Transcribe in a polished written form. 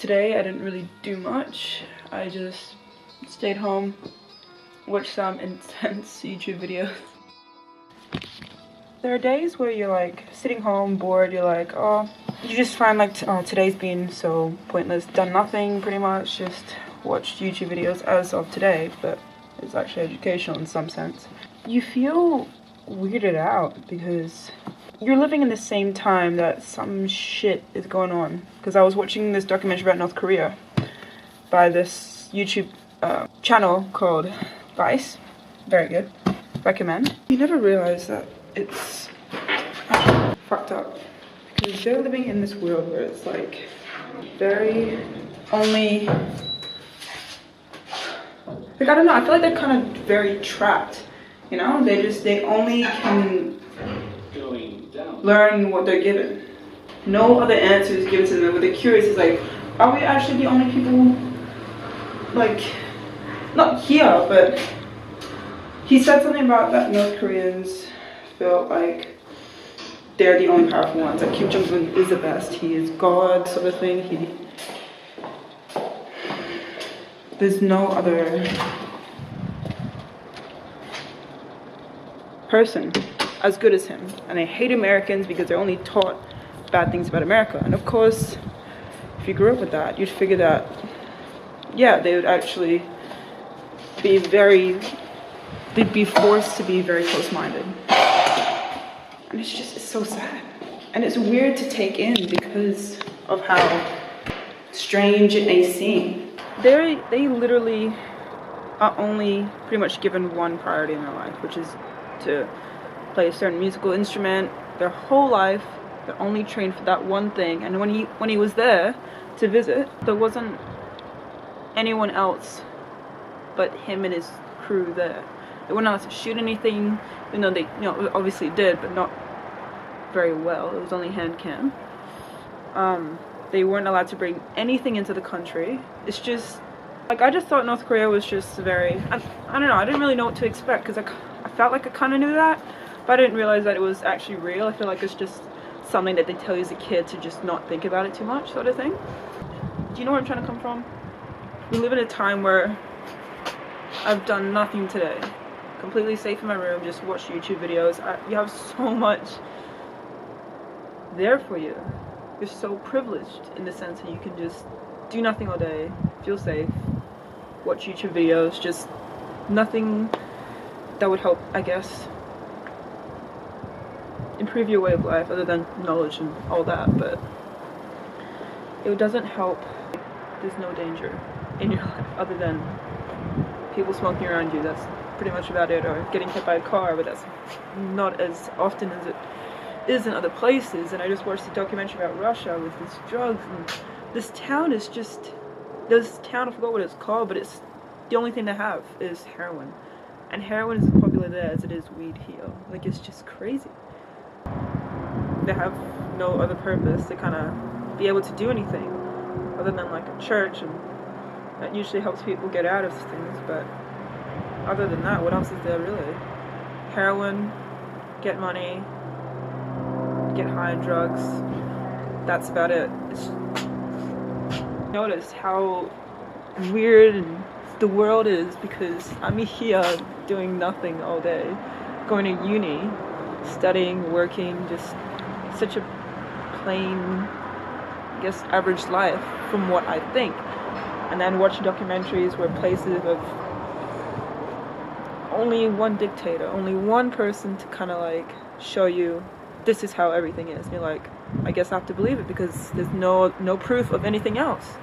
today I didn't really do much. I just stayed home, watched some intense YouTube videos. There are days where you're like sitting home bored, you're like, oh, you just find like today's been so pointless, done nothing pretty much, just watched YouTube videos as of today, but it's actually educational in some sense. You feel weirded out because you're living in the same time that some shit is going on. Because I was watching this documentary about North Korea by this YouTube channel called Vice. Very good. Recommend. You never realize that it's fucked up. Because they're living in this world where it's like very only... Like, I don't know, I feel like they're kind of very trapped. You know? They only can learn what they're given. No other answer is given to them. What they're curious is like, are we actually the only people, like, not here, but he said something about that North Koreans felt like they're the only powerful ones. Like Kim Jong-un is the best. He is God, sort of thing. There's no other person as good as him, and I hate Americans because they're only taught bad things about America. And of course, if you grew up with that, you'd figure that, yeah, they would actually be they'd be forced to be very close-minded. And it's so sad. And it's weird to take in because of how strange it may seem. They literally are only pretty much given one priority in their life, which is to play a certain musical instrument. Their whole life they're only trained for that one thing. And when he was there to visit, there wasn't anyone else but him and his crew there. They weren't allowed to shoot anything, even though they obviously did, but not very well. It was only hand cam. They weren't allowed to bring anything into the country. It's just like, I just thought North Korea was just very, I don't know, I didn't really know what to expect because I felt like I kind of knew that. But I didn't realize that it was actually real. I feel like it's just something that they tell you as a kid to just not think about it too much, sort of thing. Do you know where I'm trying to come from? We live in a time where I've done nothing today. Completely safe in my room, just watch YouTube videos. You have so much there for you. You're so privileged in the sense that you can just do nothing all day, feel safe, watch YouTube videos, just nothing that would help, I guess, improve your way of life other than knowledge and all that, but it doesn't help. There's no danger in your life other than people smoking around you. That's pretty much about it, or getting hit by a car, but that's not as often as it is in other places. And I just watched a documentary about Russia with these drugs, and this town, I forgot what it's called, but it's the only thing they have is heroin, and heroin is as popular there as it is weed here. Like, it's just crazy. They have no other purpose to kind of be able to do anything other than like a church, and that usually helps people get out of things, but other than that, what else is there really? Heroin, get money, get high on drugs, that's about it. Notice how weird the world is because I'm here doing nothing all day, going to uni, studying, working, just such a plain, I guess, average life from what I think. And then watching documentaries where places of only one dictator, only one person to kind of like show you this is how everything is. And you're like, I guess I have to believe it because there's no proof of anything else.